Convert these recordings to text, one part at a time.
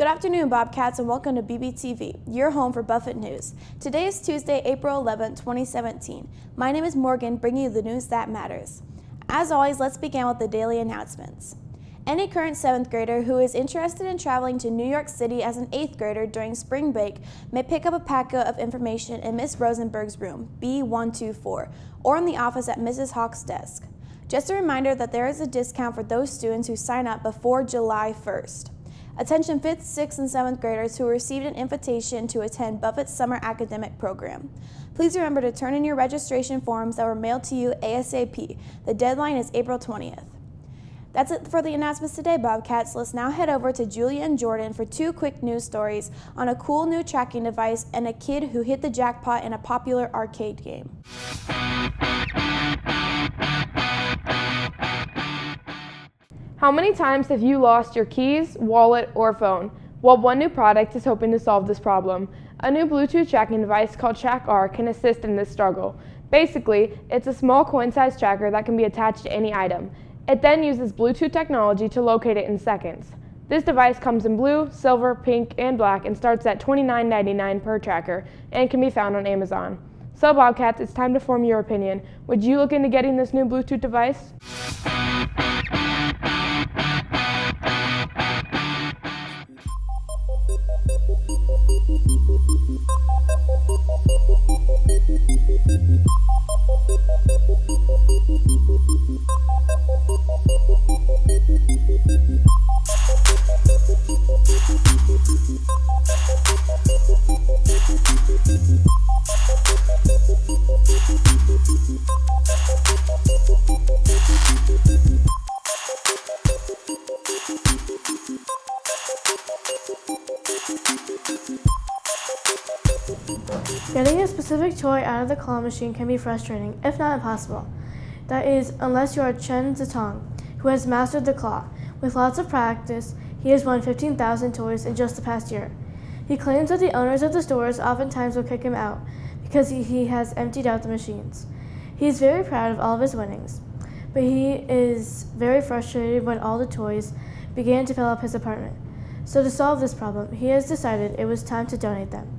afternoon, Bobcats, and welcome to BBTV, your home for Buffett News. Today is Tuesday, April 11, 2017. My name is Morgan, bringing you the news that matters. As always, let's begin with the daily announcements. Any current 7th grader who is interested in traveling to New York City as an 8th grader during spring break may pick up a packet of information in Miss Rosenberg's room, B124, or in the office at Mrs. Hawk's desk. Just a reminder that there is a discount for those students who sign up before July 1st. Attention 5th, 6th, and 7th graders who received an invitation to attend Buffett's summer academic program. Please remember to turn in your registration forms that were mailed to you ASAP. The deadline is April 20th. That's it for the announcements today, Bobcats. Let's now head over to Julia and Jordan for 2 quick news stories on a cool new tracking device and a kid who hit the jackpot in a popular arcade game. How many times have you lost your keys, wallet, or phone? Well, one new product is hoping to solve this problem. A new Bluetooth tracking device called TrackR can assist in this struggle. Basically, it's a small coin-sized tracker that can be attached to any item. It then uses Bluetooth technology to locate it in seconds. This device comes in blue, silver, pink, and black and starts at $29.99 per tracker and can be found on Amazon. So Bobcats, it's time to form your opinion. Would you look into getting this new Bluetooth device? Getting a specific toy out of the claw machine can be frustrating, if not impossible. That is, unless you are Chen Zitong, who has mastered the claw. With lots of practice, he has won 15,000 toys in just the past year. He claims that the owners of the stores oftentimes will kick him out because he has emptied out the machines. He is very proud of all of his winnings, but he is very frustrated when all the toys began to fill up his apartment. So to solve this problem, he has decided it was time to donate them.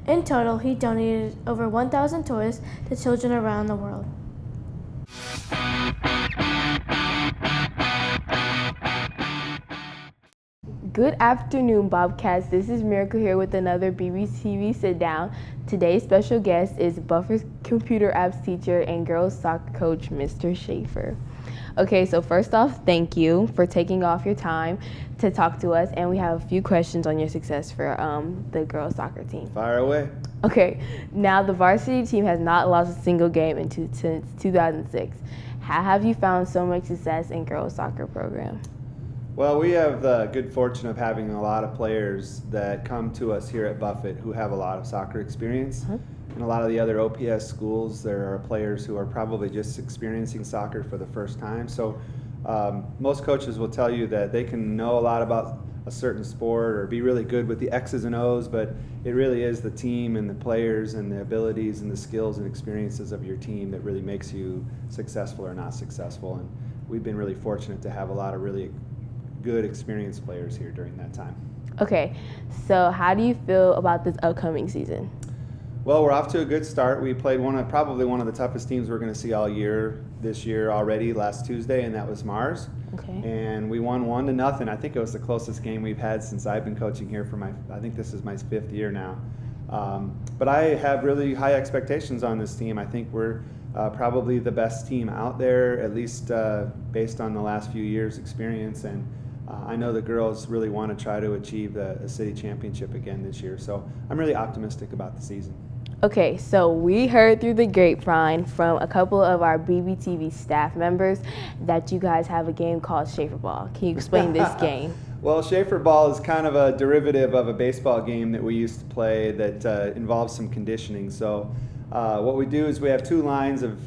In total, he donated over 1,000 toys to children around the world. Good afternoon, Bobcats. This is Miracle here with another BBTV Sit Down. Today's special guest is Buffett's computer apps teacher and girls soccer coach, Mr. Schaefer. Okay, so first off, thank you for taking off your time to talk to us, and we have a few questions on your success for the girls soccer team. Fire away. Okay, now the varsity team has not lost a single game since 2006. How have you found so much success in girls soccer program? Well, we have the good fortune of having a lot of players that come to us here at Buffett who have a lot of soccer experience. In a lot of the other OPS schools, there are players who are probably just experiencing soccer for the first time. So most coaches will tell you that they can know a lot about a certain sport or be really good with the X's and O's, but it really is the team and the players and the abilities and the skills and experiences of your team that really makes you successful or not successful. And we've been really fortunate to have a lot of really good experienced players here during that time. Okay, so how do you feel about this upcoming season? Well, we're off to a good start. We played probably one of the toughest teams we're going to see all year this year already last Tuesday, and that was Mars. Okay. And we won 1-0. I think it was the closest game we've had since I've been coaching here for I think this is my 5th year now. But I have really high expectations on this team. I think we're probably the best team out there, at least based on the last few years' experience. And I know the girls really want to try to achieve the city championship again this year. So I'm really optimistic about the season. Okay, so we heard through the grapevine from a couple of our BBTV staff members that you guys have a game called Schaefer Ball. Can you explain this game? Well, Schaefer Ball is kind of a derivative of a baseball game that we used to play that involves some conditioning. So what we do is we have 2 lines of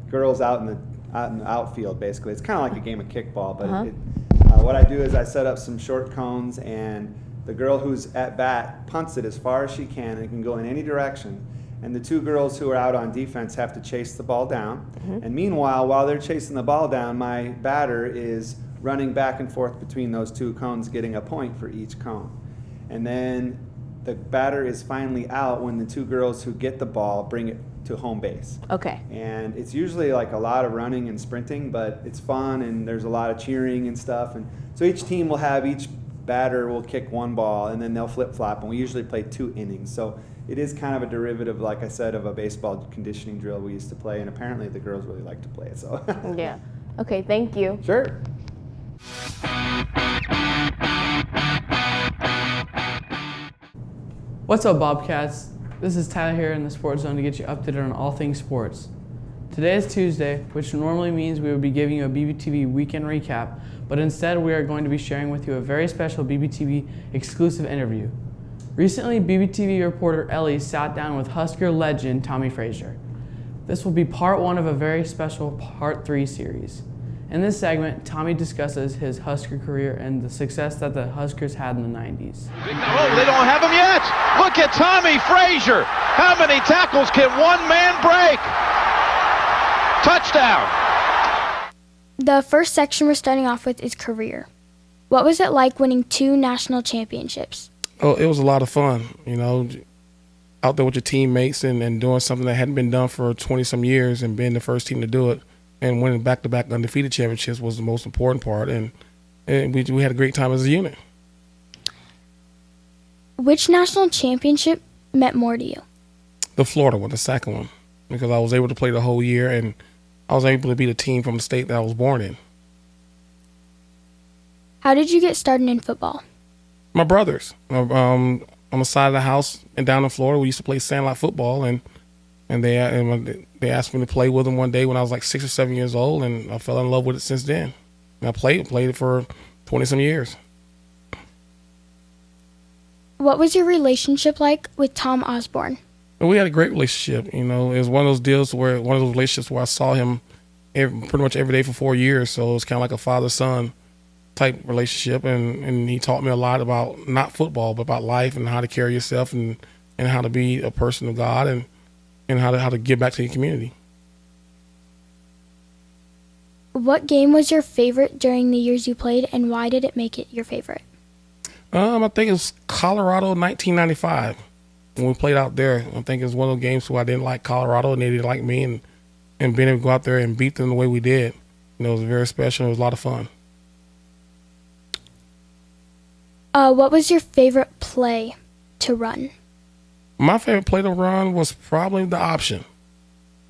girls out in the outfield, basically. It's kind of like a game of kickball, but what I do is I set up some short cones, and the girl who's at bat punts it as far as she can. It can go in any direction. And the 2 girls who are out on defense have to chase the ball down. And meanwhile, while they're chasing the ball down, my batter is running back and forth between those two cones, getting a point for each cone. And then the batter is finally out when the two girls who get the ball bring it to home base. Okay. And it's usually like a lot of running and sprinting, but it's fun and there's a lot of cheering and stuff. And so each team will have, each batter will kick one ball and then they'll flip-flop, and we usually play 2 innings. So it is kind of a derivative, like I said, of a baseball conditioning drill we used to play, and apparently the girls really like to play it. So Yeah. Okay, thank you. Sure. What's up, Bobcats? This is Tyler here in the Sports Zone to get you updated on all things sports. Today is Tuesday, which normally means we would be giving you a BBTV weekend recap, but instead we are going to be sharing with you a very special BBTV exclusive interview. Recently, BBTV reporter Ellie sat down with Husker legend Tommy Frazier. This will be part 1 of a very special part 3 series. In this segment, Tommy discusses his Husker career and the success that the Huskers had in the 90s. Oh, they don't have him yet. Look at Tommy Frazier. How many tackles can one man break? Touchdown. The first section we're starting off with is career. What was it like winning 2 national championships? Oh, it was a lot of fun, out there with your teammates and doing something that hadn't been done for 20-some years and being the first team to do it. And winning back-to-back undefeated championships was the most important part, and we had a great time as a unit. Which national championship meant more to you? The Florida one, the second one, because I was able to play the whole year, and I was able to beat a team from the state that I was born in. How did you get started in football? My brothers. On the side of the house and down in Florida, we used to play sandlot football, and they asked me to play with them one day when I was like 6 or 7 years old, and I fell in love with it since then. And I played it for 20-some years. What was your relationship like with Tom Osborne? We had a great relationship. It was one of those relationships where I saw him pretty much every day for 4 years. So it was kind of like a father-son type relationship, and he taught me a lot about not football, but about life and how to carry yourself and how to be a person of God and how to give back to your community. What game was your favorite during the years you played, and why did it make it your favorite? I think it was Colorado 1995 when we played out there. I think it was one of those games where I didn't like Colorado and they didn't like me, and being able to go out there and beat them the way we did, it was very special. It was a lot of fun. What was your favorite play to run? My favorite play to run was probably the option,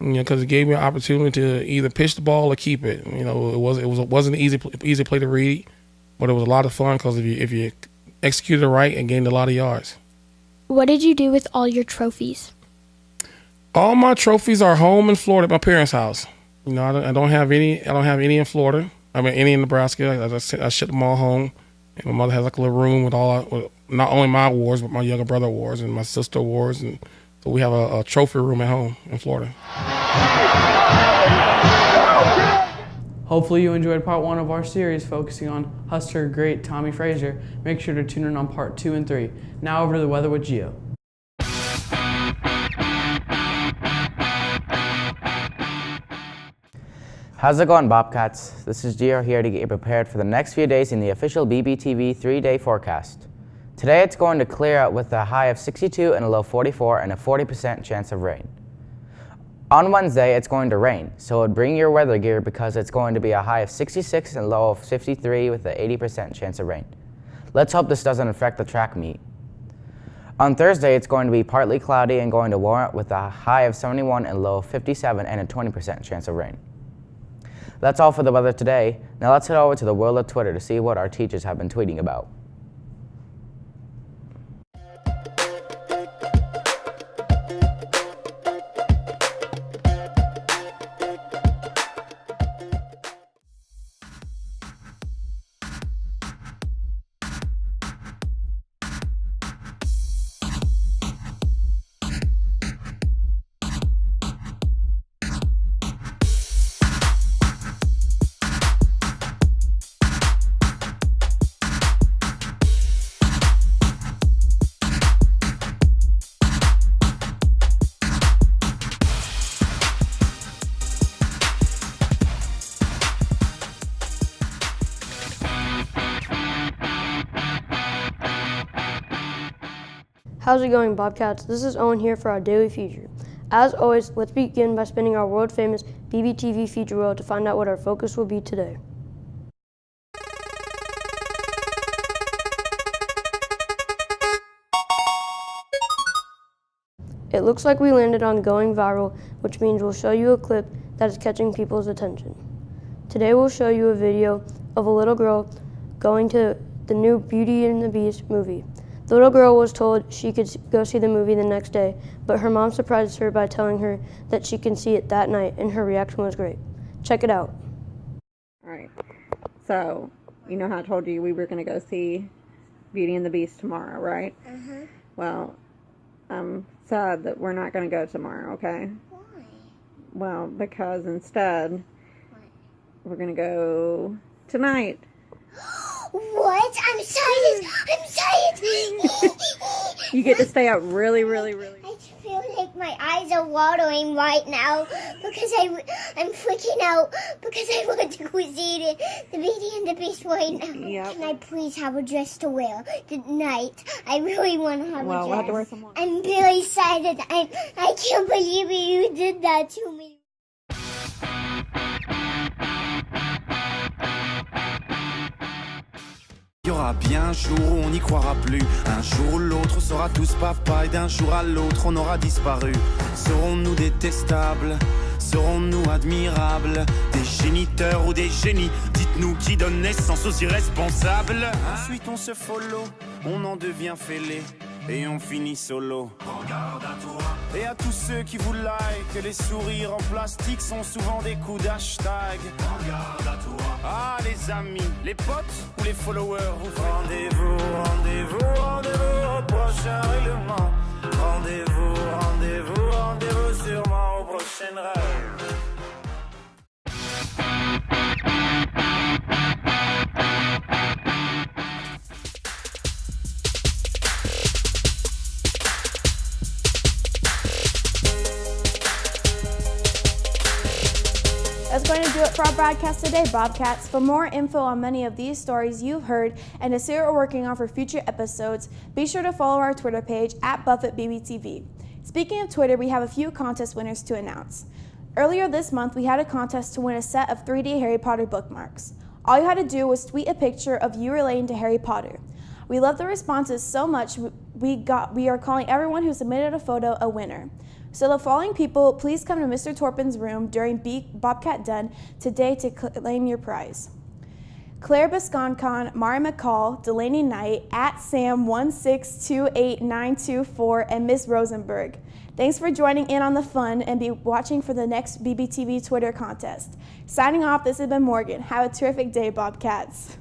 because it gave me an opportunity to either pitch the ball or keep it. It wasn't an easy play to read, but it was a lot of fun because if you executed it right and gained a lot of yards. What did you do with all your trophies? All my trophies are home in Florida at my parents' house. I don't have any. I don't have any in Florida. Any in Nebraska. I shipped them all home. And my mother has like a little room with not only my awards, but my younger brother awards and my sister awards. And so we have a trophy room at home in Florida. Hopefully you enjoyed part 1 of our series focusing on Husker great Tommy Frazier. Make sure to tune in on part 2 and 3. Now over to the weather with Gio. How's it going, Bobcats? This is Gio here to get you prepared for the next few days in the official BBTV 3-day forecast. Today it's going to clear out with a high of 62 and a low 44 and a 40% chance of rain. On Wednesday it's going to rain, so bring your weather gear because it's going to be a high of 66 and a low of 53 with an 80% chance of rain. Let's hope this doesn't affect the track meet. On Thursday it's going to be partly cloudy and going to warm up with a high of 71 and a low of 57 and a 20% chance of rain. That's all for the weather today. Now let's head over to the world of Twitter to see what our teachers have been tweeting about. How's it going, Bobcats? This is Owen here for our daily feature. As always, let's begin by spinning our world-famous BBTV feature wheel to find out what our focus will be today. It looks like we landed on going viral, which means we'll show you a clip that is catching people's attention. Today we'll show you a video of a little girl going to the new Beauty and the Beast movie. The little girl was told she could go see the movie the next day, but her mom surprised her by telling her that she can see it that night, and her reaction was great. Check it out. All right, so you know how I told you we were going to go see Beauty and the Beast tomorrow, right? Uh-huh. Well, I'm sad that we're not going to go tomorrow, okay? Why? Well, because instead, we're going to go tonight. What? I'm excited! I'm excited! You get to stay out really. I feel like my eyes are watering right now because I'm freaking out because I want to go see the Beauty and the Beast right now. Yep. Can I please have a dress to wear tonight? I really want to have a dress. Well, we'll have to wear some more. I'm really excited. I can't believe you did that to me. Il y aura bien un jour où on n'y croira plus. Un jour ou l'autre, on sera tous papa. Et d'un jour à l'autre, on aura disparu. Serons-nous détestables? Serons-nous admirables? Des géniteurs ou des génies? Dites-nous qui donne naissance aux irresponsables. Ensuite on se follow, on en devient fêlé. Et on finit solo. Prends garde à toi. Et à tous ceux qui vous like, les sourires en plastique sont souvent des coups d'hashtag. Prends garde à toi. Ah les amis, les potes ou les followers, vous rendez-vous au prochain règlement. Rendez-vous sûrement au prochain rêve. That's going to do it for our broadcast today, Bobcats. For more info on many of these stories you've heard and to see what we're working on for future episodes, be sure to follow our Twitter page at BuffettBBTV. Speaking of Twitter, we have a few contest winners to announce. Earlier this month, we had a contest to win a set of 3D Harry Potter bookmarks. All you had to do was tweet a picture of you relating to Harry Potter. We love the responses so much, we are calling everyone who submitted a photo a winner. So the following people, please come to Mr. Torpin's room during Bobcat Done today to claim your prize. Claire Bisconcon, Mari McCall, Delaney Knight, @Sam1628924, and Miss Rosenberg. Thanks for joining in on the fun and be watching for the next BBTV Twitter contest. Signing off, this has been Morgan. Have a terrific day, Bobcats.